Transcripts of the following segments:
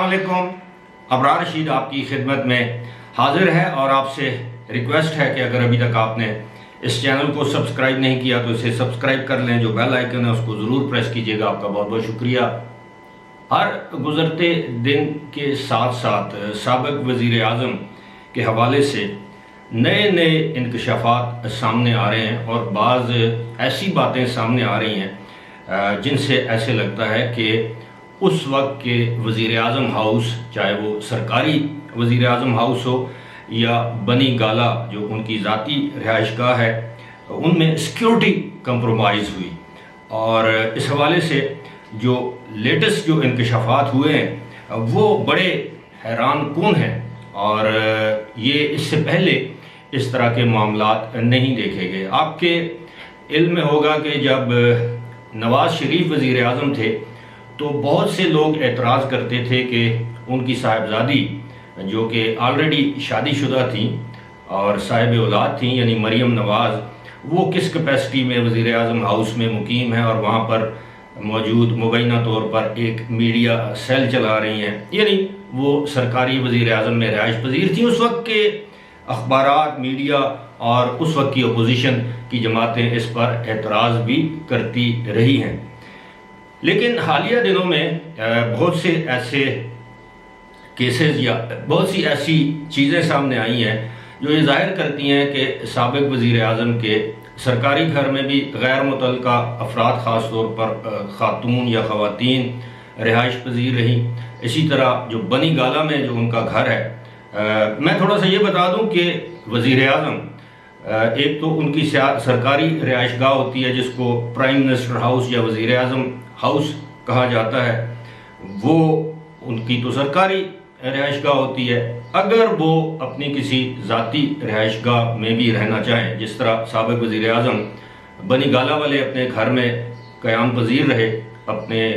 السلام علیکم. ابرار رشید آپ کی خدمت میں حاضر ہے اور آپ سے ریکویسٹ ہے کہ اگر ابھی تک آپ نے اس چینل کو سبسکرائب نہیں کیا تو اسے سبسکرائب کر لیں. جو بیل آئیکن ہے اس کو ضرور پریس کیجئے گا. آپ کا بہت بہت شکریہ. ہر گزرتے دن کے ساتھ ساتھ سابق وزیر اعظم کے حوالے سے نئے انکشافات سامنے آ رہے ہیں اور بعض ایسی باتیں سامنے آ رہی ہیں جن سے ایسے لگتا ہے کہ اس وقت کے وزیر اعظم ہاؤس، چاہے وہ سرکاری وزیر اعظم ہاؤس ہو یا بنی گالا جو ان کی ذاتی رہائش گاہ ہے، ان میں سیکیورٹی کمپرومائز ہوئی. اور اس حوالے سے جو لیٹسٹ جو انکشافات ہوئے ہیں وہ بڑے حیران کن ہیں اور یہ اس سے پہلے اس طرح کے معاملات نہیں دیکھے گئے. آپ کے علم میں ہوگا کہ جب نواز شریف وزیر اعظم تھے تو بہت سے لوگ اعتراض کرتے تھے کہ ان کی صاحبزادی جو کہ آلریڈی شادی شدہ تھیں اور صاحب اولاد تھیں، یعنی مریم نواز، وہ کس کیپیسٹی میں وزیر اعظم ہاؤس میں مقیم ہیں اور وہاں پر موجود مبینہ طور پر ایک میڈیا سیل چلا رہی ہیں. یعنی وہ سرکاری وزیر اعظم میں رہائش پذیر تھیں. اس وقت کے اخبارات، میڈیا اور اس وقت کی اپوزیشن کی جماعتیں اس پر اعتراض بھی کرتی رہی ہیں. لیکن حالیہ دنوں میں بہت سے ایسے کیسز یا بہت سی ایسی چیزیں سامنے آئی ہیں جو یہ ظاہر کرتی ہیں کہ سابق وزیر اعظم کے سرکاری گھر میں بھی غیر متعلقہ افراد، خاص طور پر خاتون یا خواتین رہائش پذیر رہیں. اسی طرح جو بنی گالا میں جو ان کا گھر ہے، میں تھوڑا سا یہ بتا دوں کہ وزیر اعظم ایک تو ان کی سرکاری رہائش گاہ ہوتی ہے جس کو پرائم منسٹر ہاؤس یا وزیر اعظم ہاؤس کہا جاتا ہے، وہ ان کی تو سرکاری رہائش گاہ ہوتی ہے. اگر وہ اپنی کسی ذاتی رہائش گاہ میں بھی رہنا چاہیں، جس طرح سابق وزیر اعظم بنی گالا والے اپنے گھر میں قیام پذیر رہے اپنے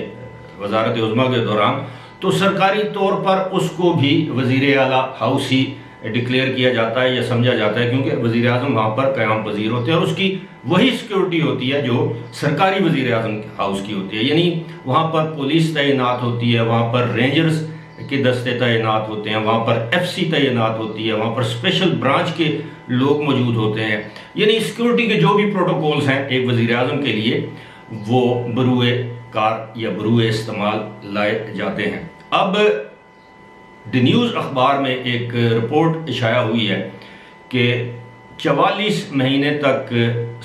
وزارت عظمیٰ کے دوران، تو سرکاری طور پر اس کو بھی وزیر اعلیٰ ہاؤس ہی ڈکلیئر کیا جاتا ہے یا سمجھا جاتا ہے، کیونکہ وزیر اعظم وہاں پر قیام پذیر ہوتے ہیں اور اس کی وہی سیکیورٹی ہوتی ہے جو سرکاری وزیر اعظم ہاؤس کی ہوتی ہے. یعنی وہاں پر پولیس تعینات ہوتی ہے، وہاں پر رینجرز کے دستے تعینات ہوتے ہیں، وہاں پر ایف سی تعینات ہوتی ہے، وہاں پر اسپیشل برانچ کے لوگ موجود ہوتے ہیں. یعنی سیکیورٹی کے جو بھی پروٹوکولز ہیں ایک وزیر اعظم کے لیے وہ بروئے کار یا بروئے استعمال لائے جاتے ہیں. اب دی نیوز اخبار میں ایک رپورٹ شائع ہوئی ہے کہ 44 مہینے تک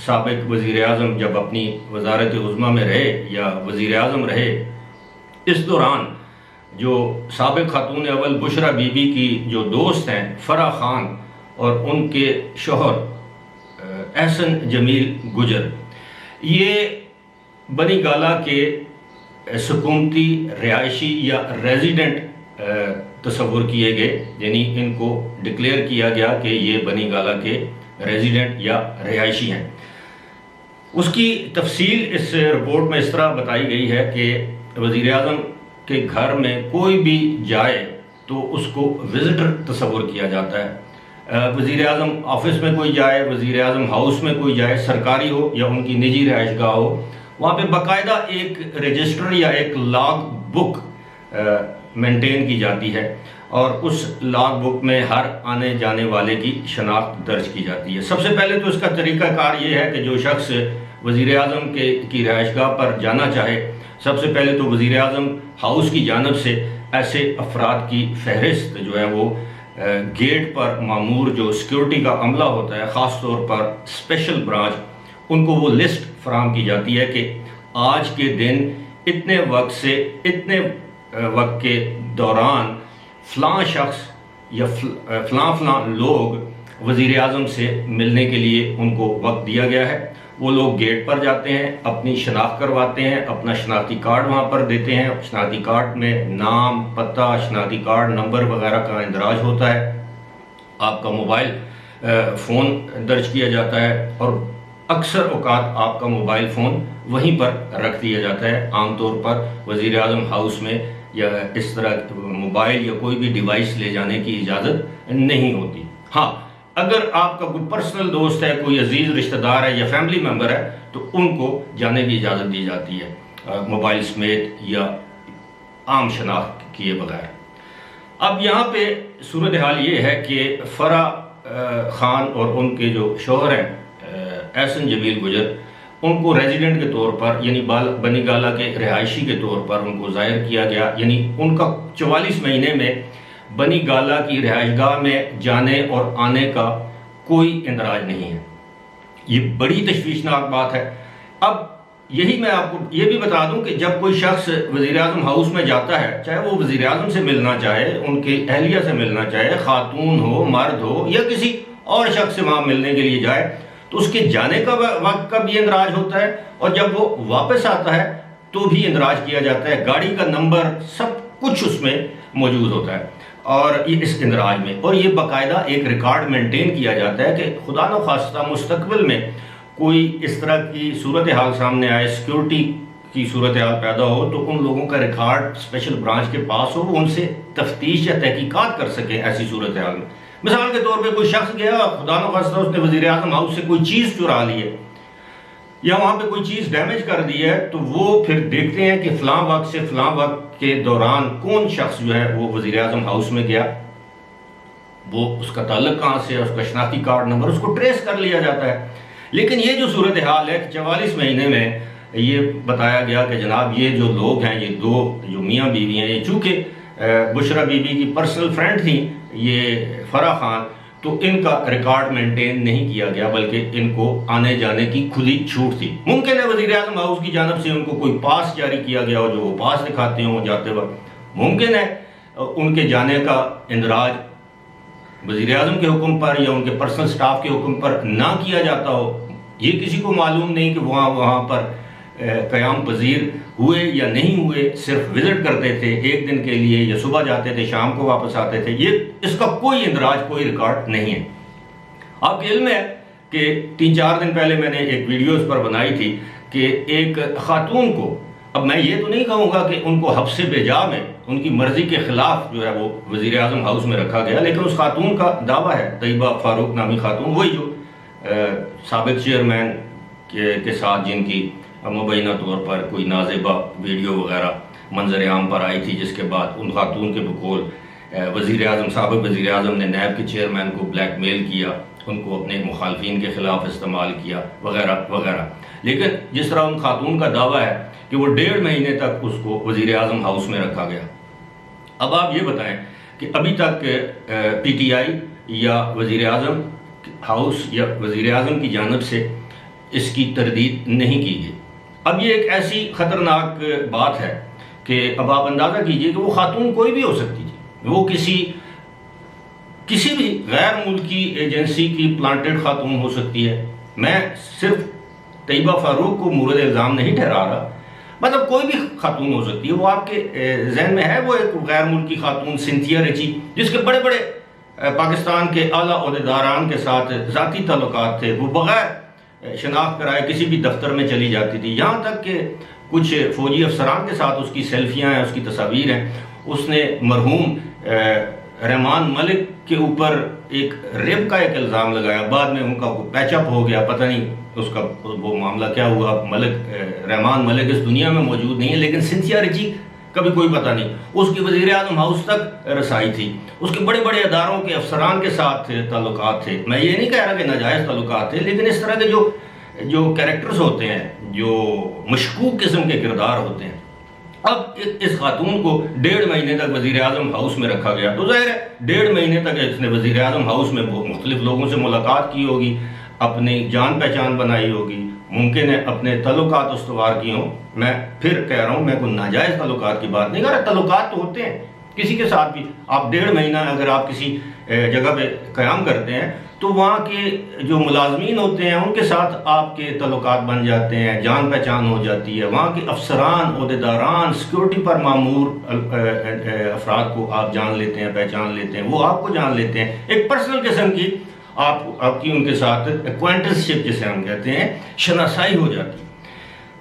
سابق وزیر اعظم جب اپنی وزارت عظمیٰ میں رہے یا وزیر اعظم رہے، اس دوران جو سابق خاتون اول بشرا بی بی کی جو دوست ہیں فرح خان اور ان کے شوہر احسن جمیل گجر، یہ بنی گالا کے سکونتی رہائشی یا ریزیڈنٹ تصور کیے گئے. یعنی ان کو ڈکلیئر کیا گیا کہ یہ بنی گالا کے ریزیڈنٹ یا رہائشی ہیں. اس کی تفصیل اس رپورٹ میں اس طرح بتائی گئی ہے کہ وزیر اعظم کے گھر میں کوئی بھی جائے تو اس کو وزٹر تصور کیا جاتا ہے. وزیر اعظم آفس میں کوئی جائے، وزیر اعظم ہاؤس میں کوئی جائے، سرکاری ہو یا ان کی نجی رہائش گاہ ہو، وہاں پہ باقاعدہ ایک رجسٹر یا ایک لاگ بک مینٹین کی جاتی ہے اور اس لاگ بک میں ہر آنے جانے والے کی شناخت درج کی جاتی ہے. سب سے پہلے تو اس کا طریقہ کار یہ ہے کہ جو شخص وزیر اعظم کی رہائش گاہ پر جانا چاہے، سب سے پہلے تو وزیر اعظم ہاؤس کی جانب سے ایسے افراد کی فہرست جو ہے وہ گیٹ پر معمور جو سیکیورٹی کا عملہ ہوتا ہے، خاص طور پر اسپیشل برانچ، ان کو وہ لسٹ فراہم کی جاتی ہے کہ آج کے دن اتنے وقت سے اتنے وقت کے دوران فلاں شخص یا فلاں لوگ وزیر اعظم سے ملنے کے لیے ان کو وقت دیا گیا ہے. وہ لوگ گیٹ پر جاتے ہیں، اپنی شناخت کرواتے ہیں، اپنا شناختی کارڈ وہاں پر دیتے ہیں. شناختی کارڈ میں نام، پتہ، شناختی کارڈ نمبر وغیرہ کا اندراج ہوتا ہے. آپ کا موبائل فون درج کیا جاتا ہے اور اکثر اوقات آپ کا موبائل فون وہیں پر رکھ دیا جاتا ہے. عام طور پر وزیر اعظم ہاؤس میں یا اس طرح موبائل یا کوئی بھی ڈیوائس لے جانے کی اجازت نہیں ہوتی. ہاں، اگر آپ کا کوئی پرسنل دوست ہے، کوئی عزیز رشتہ دار ہے یا فیملی ممبر ہے تو ان کو جانے کی اجازت دی جاتی ہے موبائل سمیت یا عام شناخت کیے بغیر. اب یہاں پہ صورتحال یہ ہے کہ فرح خان اور ان کے جو شوہر ہیں احسن جمیل گجر، ان کو ریزیڈنٹ کے طور پر یعنی بنی گالہ کے رہائشی کے طور پر ان کو ظاہر کیا گیا، یعنی ان کا 44 مہینے میں بنی گالہ کی رہائش گاہ میں جانے اور آنے کا کوئی اندراج نہیں ہے۔ یہ بڑی تشویشناک بات ہے۔ اب یہی میں آپ کو یہ بھی بتا دوں کہ جب کوئی شخص وزیراعظم ہاؤس میں جاتا ہے، چاہے وہ وزیراعظم سے ملنا چاہے، ان کے اہلیہ سے ملنا چاہے، خاتون ہو، مرد ہو، یا کسی اور شخص سے وہاں ملنے کے لیے جائے، تو اس کے جانے کا وقت کا بھی اندراج ہوتا ہے، اور جب وہ واپس آتا ہے تو بھی اندراج کیا جاتا ہے، گاڑی کا نمبر سب کچھ اس میں موجود ہوتا ہے اور اس اندراج میں، اور یہ باقاعدہ ایک ریکارڈ مینٹین کیا جاتا ہے کہ خدا نخواستہ مستقبل میں کوئی اس طرح کی صورتحال سامنے آئے، سیکیورٹی کی صورتحال پیدا ہو، تو ان لوگوں کا ریکارڈ اسپیشل برانچ کے پاس ہو، وہ ان سے تفتیش یا تحقیقات کر سکیں ایسی صورتحال میں۔ مثال کے طور پہ کوئی شخص گیا، خدا نخواستہ اس نے وزیر اعظم ہاؤس سے کوئی چیز چرا لی ہے یا وہاں پہ کوئی چیز ڈیمیج کر دی ہے، تو وہ پھر دیکھتے ہیں کہ فلاں وقت سے فلاں وقت کے دوران کون شخص جو ہے وہ وزیر اعظم ہاؤس میں گیا، وہ اس کا تعلق کہاں سے ہے، اس کا شناختی کارڈ نمبر، اس کو ٹریس کر لیا جاتا ہے۔ لیکن یہ جو صورتحال ہے کہ 44 مہینے میں یہ بتایا گیا کہ جناب یہ جو لوگ ہیں، یہ دو جو میاں بیوی ہیں، یہ چونکہ بشرا بی بی کی پرسنل فرینڈ تھیں یہ فرح خان، تو ان کا ریکارڈ مینٹین نہیں کیا گیا، بلکہ ان کو آنے جانے کی کھلی چھوٹ تھی۔ ممکن ہے وزیر اعظم ہاؤس کی جانب سے ان کو کوئی پاس جاری کیا گیا ہو جو وہ پاس دکھاتے ہوں جاتے وقت، ممکن ہے ان کے جانے کا اندراج وزیر اعظم کے حکم پر یا ان کے پرسنل سٹاف کے حکم پر نہ کیا جاتا ہو، یہ کسی کو معلوم نہیں کہ وہاں پر قیام پذیر ہوئے یا نہیں ہوئے، صرف وزٹ کرتے تھے ایک دن کے لیے، یا صبح جاتے تھے شام کو واپس آتے تھے، یہ اس کا کوئی اندراج، کوئی ریکارڈ نہیں ہے۔ آپ کے علم ہے کہ 3-4 دن پہلے میں نے ایک ویڈیو اس پر بنائی تھی کہ ایک خاتون کو، اب میں یہ تو نہیں کہوں گا کہ ان کو حبس بیجا میں ان کی مرضی کے خلاف جو ہے وہ وزیر اعظم ہاؤس میں رکھا گیا، لیکن اس خاتون کا دعویٰ ہے، طیبہ فاروق نامی خاتون، وہی جو سابق چیئرمین کے ساتھ جن کی مبینہ طور پر کوئی نازیبہ ویڈیو وغیرہ منظر عام پر آئی تھی، جس کے بعد ان خاتون کے بقول وزیر اعظم سابق وزیر اعظم نے نیب کے چیئرمین کو بلیک میل کیا، ان کو اپنے مخالفین کے خلاف استعمال کیا وغیرہ وغیرہ۔ لیکن جس طرح ان خاتون کا دعویٰ ہے کہ وہ 1.5 مہینے تک اس کو وزیر اعظم ہاؤس میں رکھا گیا۔ اب آپ یہ بتائیں کہ ابھی تک پی ٹی آئی یا وزیر اعظم ہاؤس یا وزیر اعظم کی جانب سے اس کی تردید نہیں کی گئی۔ اب یہ ایک ایسی خطرناک بات ہے کہ اب آپ اندازہ کیجئے کہ وہ خاتون کوئی بھی ہو سکتی تھی، وہ کسی بھی غیر ملکی ایجنسی کی پلانٹڈ خاتون ہو سکتی ہے۔ میں صرف طیبہ فاروق کو مورد الزام نہیں ٹھہرا رہا، مطلب کوئی بھی خاتون ہو سکتی ہے۔ وہ آپ کے ذہن میں ہے وہ ایک غیر ملکی خاتون سنتھیا ریچی، جس کے بڑے بڑے پاکستان کے اعلیٰ عہدیداران کے ساتھ ذاتی تعلقات تھے، وہ بغیر شناخت کرائے کسی بھی دفتر میں چلی جاتی تھی، یہاں تک کہ کچھ فوجی افسران کے ساتھ اس کی سیلفیاں ہیں، اس کی تصاویر ہیں۔ اس نے مرحوم رحمان ملک کے اوپر ایک ریپ کا ایک الزام لگایا، بعد میں ان کا پیچ اپ ہو گیا، پتہ نہیں اس کا وہ معاملہ کیا ہوا۔ رحمان ملک اس دنیا میں موجود نہیں ہے، لیکن سنتھیا ریچی کبھی کوئی پتہ نہیں، اس کی وزیر اعظم ہاؤس تک رسائی تھی، اس کے بڑے بڑے اداروں کے افسران کے ساتھ تعلقات تھے۔ میں یہ نہیں کہہ رہا کہ ناجائز تعلقات تھے، لیکن اس طرح کے جو کریکٹرز ہوتے ہیں، جو مشکوک قسم کے کردار ہوتے ہیں۔ اب اس خاتون کو 1.5 مہینے تک وزیر اعظم ہاؤس میں رکھا گیا، تو ظاہر ہے 1.5 مہینے تک اس نے وزیر اعظم ہاؤس میں مختلف لوگوں سے ملاقات کی ہوگی، اپنی جان پہچان بنائی ہوگی، ممکن ہے اپنے تعلقات استوار کی ہوں۔ میں پھر کہہ رہا ہوں، میں کوئی ناجائز تعلقات کی بات نہیں کر رہا، تعلقات تو ہوتے ہیں کسی کے ساتھ بھی۔ آپ 1.5 مہینہ اگر آپ کسی جگہ پہ قیام کرتے ہیں تو وہاں کے جو ملازمین ہوتے ہیں ان کے ساتھ آپ کے تعلقات بن جاتے ہیں، جان پہچان ہو جاتی ہے، وہاں کے افسران، عہدیداران، سیکورٹی پر مامور افراد کو آپ جان لیتے ہیں، پہچان لیتے ہیں، وہ آپ کو جان لیتے ہیں، ایک پرسنل قسم کی آپ کی ان کے ساتھ ایکوائنٹنسشپ جسے ہم کہتے ہیں، شناسائی ہو جاتی ہے۔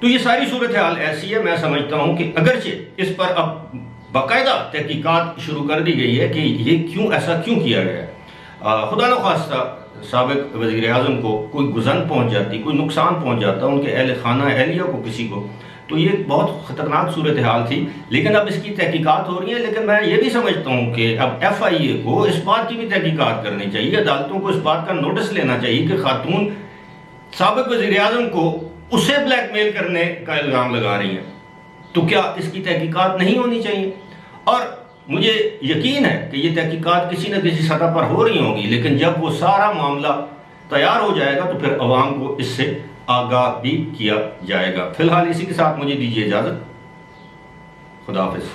تو یہ ساری صورتحال ایسی ہے، میں سمجھتا ہوں کہ اگرچہ اس پر اب باقاعدہ تحقیقات شروع کر دی گئی ہے کہ یہ ایسا کیوں کیا گیا ہے۔ خدا نخواستہ سابق وزیر اعظم کو کوئی گزن پہنچ جاتی، کوئی نقصان پہنچ جاتا ان کے اہل خانہ اہلیہ کو کسی کو، تو یہ بہت خطرناک صورتحال تھی، لیکن اب اس کی تحقیقات ہو رہی ہیں۔ لیکن میں یہ بھی سمجھتا ہوں کہ اب ایف آئی اے کو اس بات کی بھی تحقیقات کرنی چاہیے، عدالتوں کو اس بات کا نوٹس لینا چاہیے کہ خاتون سابق وزیر اعظم کو اسے بلیک میل کرنے کا الزام لگا رہی ہیں، تو کیا اس کی تحقیقات نہیں ہونی چاہیے؟ اور مجھے یقین ہے کہ یہ تحقیقات کسی نہ کسی سطح پر ہو رہی ہوں گی، لیکن جب وہ سارا معاملہ تیار ہو جائے گا تو پھر عوام کو اس سے آگاہ بھی کیا جائے گا۔ فی الحال اسی کے ساتھ مجھے دیجیے اجازت، خدا حافظ۔